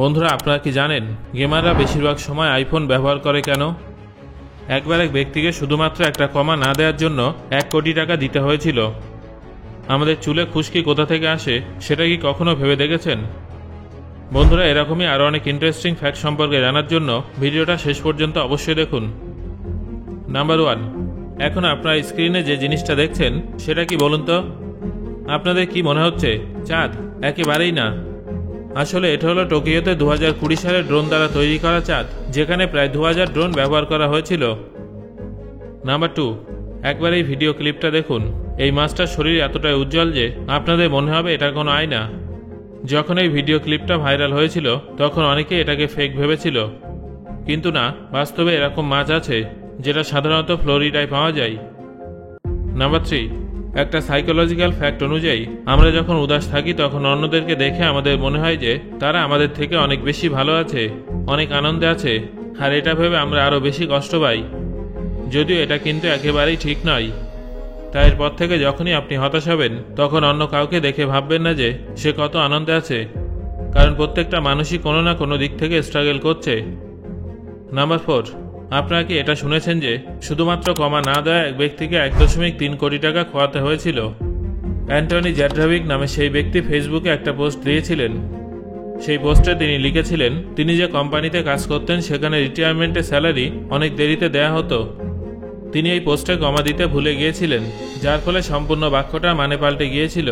বন্ধুরা, আপনারা কি জানেন গেমাররা বেশিরভাগ সময় আইফোন ব্যবহার করে কেন? একবার এক ব্যক্তিকে শুধুমাত্র একটা কমা না দেওয়ার জন্য 1 কোটি টাকা দিতে হয়েছিল। আমাদের চুলে খুশকি কোথা থেকে আসে সেটা কি কখনো ভেবে দেখেছেন? বন্ধুরা, এরকমই আরও অনেক ইন্টারেস্টিং ফ্যাক্ট সম্পর্কে জানার জন্য ভিডিওটা শেষ পর্যন্ত অবশ্যই দেখুন। নাম্বার 1, এখন আপনার স্ক্রিনে যে জিনিসটা দেখছেন সেটা কি বলুন তো? আপনাদের কি মনে হচ্ছে চাঁদ? একেবারেই না। আসলে এটা হলো টোকিওতে 2020 সালে ড্রোন দ্বারা তৈরি করা চাঁদ, যেখানে প্রায় 2000 ড্রোন ব্যবহার করা হয়েছিল। নাম্বার 2, একবার এই ভিডিও ক্লিপটা দেখুন। এই মাছটার শরীর এতটাই উজ্জ্বল যে আপনাদের মনে হবে এটা কোনো আয়না। যখন এই ভিডিও ক্লিপটা ভাইরাল হয়েছিল তখন অনেকে এটাকে ফেক ভেবেছিল, কিন্তু না, বাস্তবে এরকম মাছ আছে যেটা সাধারণত ফ্লোরিডায় পাওয়া যায়। নাম্বার 3, একটা সাইকোলজিক্যাল ফ্যাক্ট অনুযায়ী আমরা যখন উদাস থাকি তখন অন্যদেরকে দেখে আমাদের মনে হয় যে তারা আমাদের থেকে অনেক বেশি ভালো আছে, অনেক আনন্দে আছে, আর এটা ভেবে আমরা আরও বেশি কষ্ট পাই। যদিও এটা কিন্তু একেবারেই ঠিক নয়। তাই এরপর থেকে যখনই আপনি হতাশ হবেন তখন অন্য কাউকে দেখে ভাববেন না যে সে কত আনন্দে আছে, কারণ প্রত্যেকটা মানুষই কোনো না কোনো দিক থেকে স্ট্রাগল করছে। নাম্বার 4, আপনারা কি এটা শুনেছেন যে শুধুমাত্র কমা না দেওয়া এক ব্যক্তিকে 1.3 কোটি টাকা খোয়াতে হয়েছিল? অ্যান্টনি জ্যাড্রাভিক নামে সেই ব্যক্তি ফেসবুকে একটা পোস্ট দিয়েছিলেন। সেই পোস্টে তিনি লিখেছিলেন তিনি যে কোম্পানিতে কাজ করতেন সেখানে রিটায়ারমেন্টের স্যালারি অনেক দেরিতে দেয়া হতো। তিনি এই পোস্টে কমা দিতে ভুলে গিয়েছিলেন, যার ফলে সম্পূর্ণ বাক্যটার মানে পাল্টে গিয়েছিল,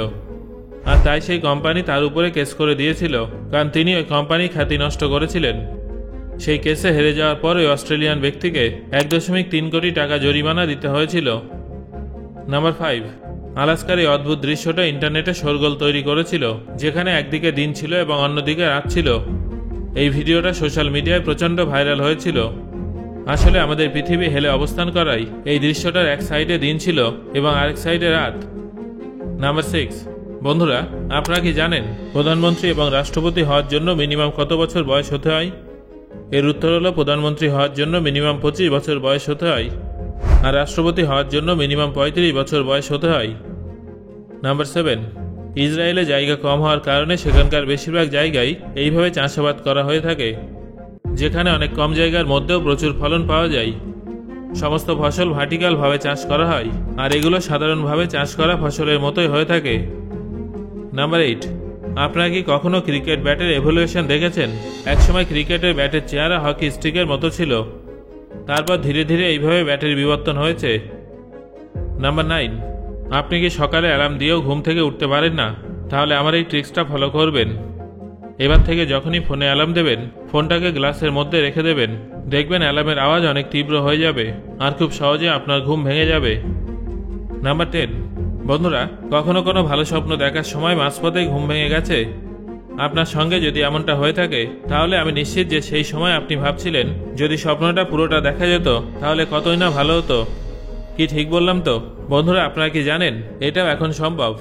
আর তাই সেই কোম্পানি তার উপরে কেস করে দিয়েছিল, কারণ তিনি ওই কোম্পানির খ্যাতি নষ্ট করেছিলেন। সেই কেসে হেরে যাওয়ার পর ওই অস্ট্রেলিয়ান ব্যক্তিকে 1.3 কোটি টাকা জরিমানা দিতে হয়েছিল। নাম্বার 5, আলাস্কার এই অদ্ভুত দৃশ্যটা ইন্টারনেটে শোরগোল তৈরি করেছিল, যেখানে একদিকে দিন ছিল এবং অন্যদিকে রাত ছিল। এই ভিডিওটা সোশ্যাল মিডিয়ায় প্রচণ্ড ভাইরাল হয়েছিল। আসলে আমাদের পৃথিবী হেলে অবস্থান করায় এই দৃশ্যটার এক সাইডে দিন ছিল এবং আরেক সাইডে রাত। নাম্বার 6, বন্ধুরা, আপনারা কি জানেন প্রধানমন্ত্রী এবং রাষ্ট্রপতি হওয়ার জন্য মিনিমাম কত বছর বয়স হতে হয়? এর উত্তর হলো প্রধানমন্ত্রী হওয়ার জন্য মিনিমাম 25 বছর বয়স হতে হয়, আর রাষ্ট্রপতি হওয়ার জন্য মিনিমাম 35 বছর বয়স হতে হয়। নাম্বার 7, ইসরায়েলে জায়গা কম হওয়ার কারণে সেখানকার বেশিরভাগ জায়গায় এইভাবে চাষাবাদ করা হয়ে থাকে, যেখানে অনেক কম জায়গার মধ্যেও প্রচুর ফলন পাওয়া যায়। সমস্ত ফসল ভার্টিক্যালভাবে চাষ করা হয়, আর এগুলো সাধারণভাবে চাষ করা ফসলের মতোই হয়ে থাকে। নাম্বার 8, আপনারা কি কখনো ক্রিকেট ব্যাটের এভলিউশন দেখেছেন? একসময় ক্রিকেটের ব্যাটের চেহারা হকি স্টিকের মতো ছিল, তারপর ধীরে ধীরে এইভাবে ব্যাটের বিবর্তন হয়েছে। নাম্বার 9, আপনি কি সকালে অ্যালার্ম দিয়েও ঘুম থেকে উঠতে পারেন না? তাহলে আমার এই ট্রিক্সটা ফলো করবেন। এবার থেকে যখনই ফোনে অ্যালার্ম দেবেন ফোনটাকে গ্লাসের মধ্যে রেখে দেবেন, দেখবেন অ্যালার্মের আওয়াজ অনেক তীব্র হয়ে যাবে আর খুব সহজে আপনার ঘুম ভেঙে যাবে। নাম্বার 10, বন্ধুরা, কখনো কোনো ভালো স্বপ্ন দেখার সময় মাঝপথেই ঘুম ভেঙে গেছে? আপনার সঙ্গে যদি এমনটা হয়ে থাকে তাহলে আমি নিশ্চিত যে সেই সময় আপনি ভাবছিলেন যদি স্বপ্নটা পুরোটা দেখা যেত তাহলে কতই না ভালো হতো। কি ঠিক বললাম তো? বন্ধুরা, আপনারা কি জানেন এটাও এখন সম্ভব?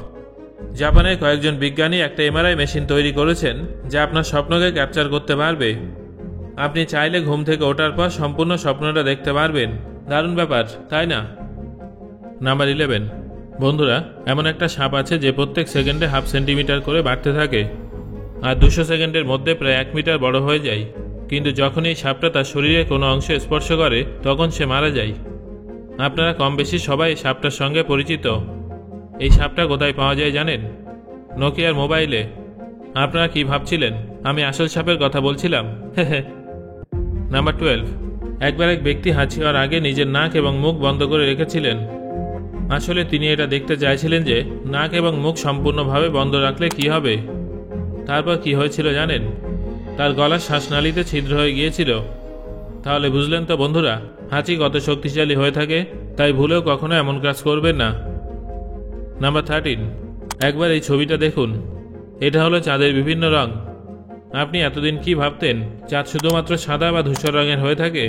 জাপানের কয়েকজন বিজ্ঞানী একটা এমআরআই মেশিন তৈরি করেছেন যা আপনার স্বপ্নকে ক্যাপচার করতে পারবে। আপনি চাইলে ঘুম থেকে ওঠার পর সম্পূর্ণ স্বপ্নটা দেখতে পারবেন। দারুণ ব্যাপার, তাই না? নাম্বার 11, বন্ধুরা, এমন একটা সাপ আছে যে প্রত্যেক সেকেন্ডে 0.5 সেন্টিমিটার করে বাড়তে থাকে, আর 200 সেকেন্ডের মধ্যে প্রায় 1 মিটার বড় হয়ে যায়। কিন্তু যখন এই সাপটা তার শরীরে কোনো অংশে স্পর্শ করে তখন সে মারা যায়। আপনারা কম বেশি সবাই এই সাপটার সঙ্গে পরিচিত। এই সাপটা কোথায় পাওয়া যায় জানেন? নোকিয়ার মোবাইলে। আপনারা কি ভাবছিলেন আমি আসল সাপের কথা বলছিলাম? নাম্বার 12, একবার এক ব্যক্তি হাঁচি হওয়ার আগে নিজের নাক এবং মুখ বন্ধ করে রেখেছিলেন। আসলে তিনি এটা দেখতে চাইছিলেন যে নাক এবং মুখ সম্পূর্ণভাবে বন্ধ রাখলে কি হবে। তারপর কি হয়েছিল জানেন? তার গলার শ্বাসনালীতে ছিদ্র হয়ে গিয়েছিল। তাহলে বুঝলেন তো বন্ধুরা, হাঁচি কত শক্তিশালী হয়ে থাকে, তাই ভুলেও কখনো এমন কাজ করবেন না। নাম্বার 13, একবার এই ছবিটা দেখুন। এটা হলো চাঁদের বিভিন্ন রং। আপনি এতদিন কি ভাবতেন চাঁদ শুধুমাত্র সাদা বা ধূসর রঙের হয়ে থাকে?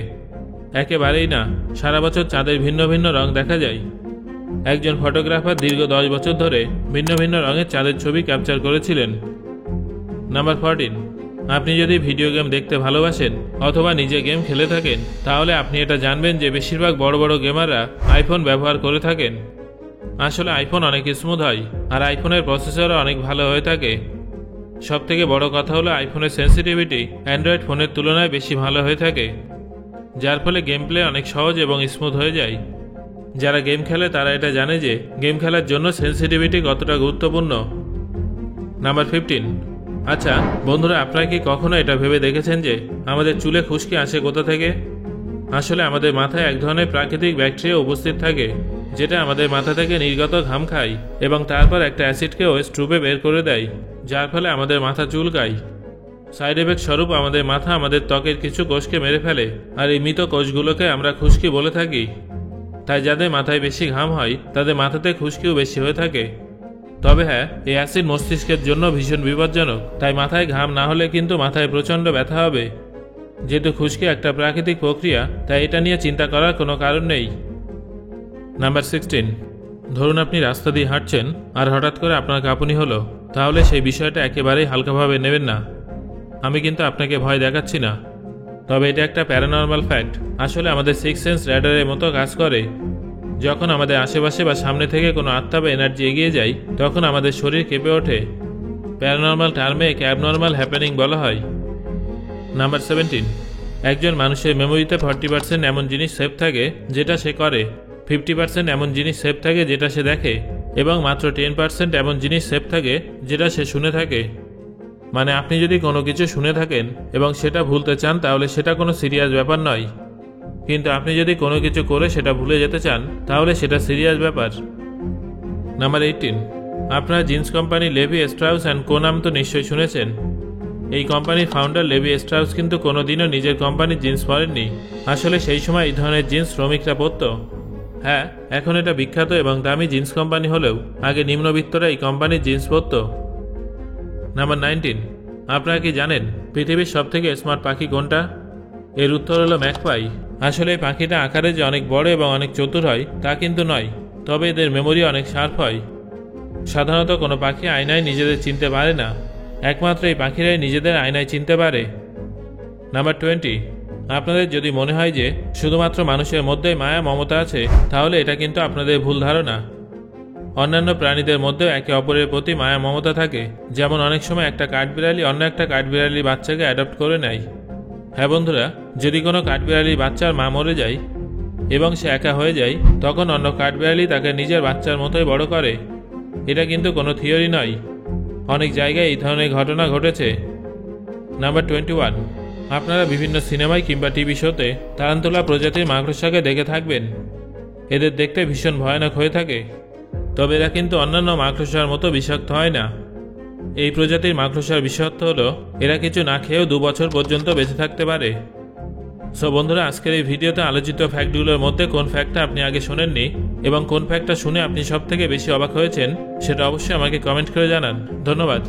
একেবারেই না, সারা বছর চাঁদের ভিন্ন ভিন্ন রং দেখা যায়। একজন ফটোগ্রাফার দীর্ঘ 10 বছর ধরে ভিন্ন ভিন্ন রঙের চাঁদের ছবি ক্যাপচার করেছিলেন। নাম্বার 14, আপনি যদি ভিডিও গেম দেখতে ভালোবাসেন অথবা নিজে গেম খেলে থাকেন তাহলে আপনি এটা জানবেন যে বেশিরভাগ বড় বড় গেমাররা আইফোন ব্যবহার করে থাকেন। আসলে আইফোন অনেক স্মুথ হয়, আর আইফোনের প্রসেসরও অনেক ভালো হয়ে থাকে। সবথেকে বড় কথা হলো আইফোনের সেন্সিটিভিটি অ্যান্ড্রয়েড ফোনের তুলনায় বেশি ভালো হয়ে থাকে, যার ফলে গেম প্লে অনেক সহজ এবং স্মুথ হয়ে যায়। যারা গেম খেলে তারা এটা জানে যে গেম খেলার জন্য সেন্সিটিভিটি কতটা গুরুত্বপূর্ণ। নাম্বার 15। আচ্ছা বন্ধুরা, আপনারা কি কখনো এটা ভেবে দেখেছেন যে আমাদের চুলে খুশকি আসে কোথা থেকে? আসলে আমাদের মাথায় এক ধরনের প্রাকৃতিক ব্যাকটেরিয়া উপস্থিত থাকে, যেটা আমাদের মাথা থেকে নির্গত ঘাম খায় এবং তারপর একটা অ্যাসিডকে ওয়েস্ট রূপে বের করে দেয়, যার ফলে আমাদের মাথা চুলকায়। সাইড এফেক্ট স্বরূপ আমাদের মাথা আমাদের ত্বকের কিছু কোষকে মেরে ফেলে, আর এই মৃত কোষগুলোকে আমরা খুশকি বলে থাকি। তাই যাদের মাথায় বেশি ঘাম হয় তাদের মাথাতে খুশকিও বেশি হয়ে থাকে। তবে হ্যাঁ, এই অ্যাসিড মস্তিষ্কের জন্য ভীষণ বিপজ্জনক, তাই মাথায় ঘাম না হলে কিন্তু মাথায় প্রচণ্ড ব্যথা হবে। যেহেতু খুশকি একটা প্রাকৃতিক প্রক্রিয়া, তাই এটা নিয়ে চিন্তা করার কোনো কারণ নেই। নাম্বার 16। ধরুন আপনি রাস্তা দিয়ে হাঁটছেন আর হঠাৎ করে আপনার কাঁপুনি হলো, তাহলে সেই বিষয়টা একেবারেই হালকাভাবে নেবেন না। আমি কিন্তু আপনাকে ভয় দেখাচ্ছি না, তবে এটা একটা প্যারানর্মাল ফ্যাক্ট। আসলে আমাদের সিক্স সেন্স র্যাডারের মতো কাজ করে। যখন আমাদের আশেপাশে বা সামনে থেকে কোনো আত্মা বা এনার্জি এগিয়ে যায়, তখন আমাদের শরীর কেঁপে ওঠে। প্যারানর্মাল টার্মে একে অ্যাবনর্মাল হ্যাপেনিং বলা হয়। নাম্বার 17। একজন মানুষের মেমোরিতে 40% এমন জিনিস সেভ থাকে যেটা সে করে, 50% এমন জিনিস সেভ থাকে যেটা সে দেখে, এবং মাত্র 10% এমন জিনিস সেভ থাকে যেটা সে শুনে থাকে। মানে আপনি যদি কোনো কিছু শুনে থাকেন এবং সেটা ভুলতে চান তাহলে সেটা কোনো সিরিয়াস ব্যাপার নয়, কিন্তু আপনি যদি কোনো কিছু করে সেটা ভুলে যেতে চান তাহলে সেটা সিরিয়াস ব্যাপার। নাম্বার 18। আপনারা jeans company Levi Strauss and Co নাম তো নিশ্চয়ই শুনেছেন। এই কোম্পানির ফাউন্ডার লেভি স্ট্রাউস কিন্তু কোনোদিনও নিজের কোম্পানির জিন্স পরেননি। আসলে সেই সময় এই ধরনের জিন্স শ্রমিকরা পরত। হ্যাঁ, এখন এটা বিখ্যাত এবং দামি জিন্স কোম্পানি হলেও আগে নিম্নবিত্তরা এই কোম্পানির জিন্স পরত। নাম্বার 19। আপনারা কি জানেন পৃথিবীর সবথেকে স্মার্ট পাখি কোনটা? এর উত্তর হলো ম্যাকপাই। আসলে এই পাখিটা আকারে যে অনেক বড় এবং অনেক চতুর হয় তা কিন্তু নয়, তবে এদের মেমোরি অনেক শার্প হয়। সাধারণত কোনো পাখি আয়নায় নিজেদের চিনতে পারে না, একমাত্র এই পাখিরাই নিজেদের আয়নায় চিনতে পারে। নাম্বার 20। আপনাদের যদি মনে হয় যে শুধুমাত্র মানুষের মধ্যেই মায়া মমতা আছে, তাহলে এটা কিন্তু আপনাদের ভুল ধারণা। অন্যান্য প্রাণীদের মধ্যেও একে অপরের প্রতি মায়া মমতা থাকে। যেমন অনেক সময় একটা কাঠবিড়ালি অন্য একটা কাঠবিড়ালির বাচ্চাকে অ্যাডপ্ট করে নেয়। হ্যাঁ বন্ধুরা, যদি কোনো কাঠবিড়ালির বাচ্চার মা মরে যায় এবং সে একা হয়ে যায়, তখন অন্য কাঠবিড়ালি তাকে নিজের বাচ্চার মতোই বড় করে। এটা কিন্তু কোনো থিওরি নয়, অনেক জায়গায় এই ধরনের ঘটনা ঘটেছে। নাম্বার 21। আপনারা বিভিন্ন সিনেমায় কিংবা টিভি শোতে তারান্তুলা প্রজাতির মাকড়সাকে দেখে থাকবেন। এদের দেখতে ভীষণ ভয়ানক হয়ে থাকে, তবে এরা কিন্তু অন্যান্য মাকড়সার মতো বিষাক্ত হয় না। এই প্রজাতির মাকড়সার বিশেষত্ব হলো এরা কিছু না খেয়েও 2 বছর পর্যন্ত বেঁচে থাকতে পারে। সো বন্ধুরা, আজকের এই ভিডিওতে আলোচিত ফ্যাক্টগুলোর মধ্যে কোন ফ্যাক্টটা আপনি আগে শোনেননি এবং কোন ফ্যাক্টটা শুনে আপনি সব থেকে বেশি অবাক হয়েছেন সেটা অবশ্যই আমাকে কমেন্ট করে জানান। ধন্যবাদ।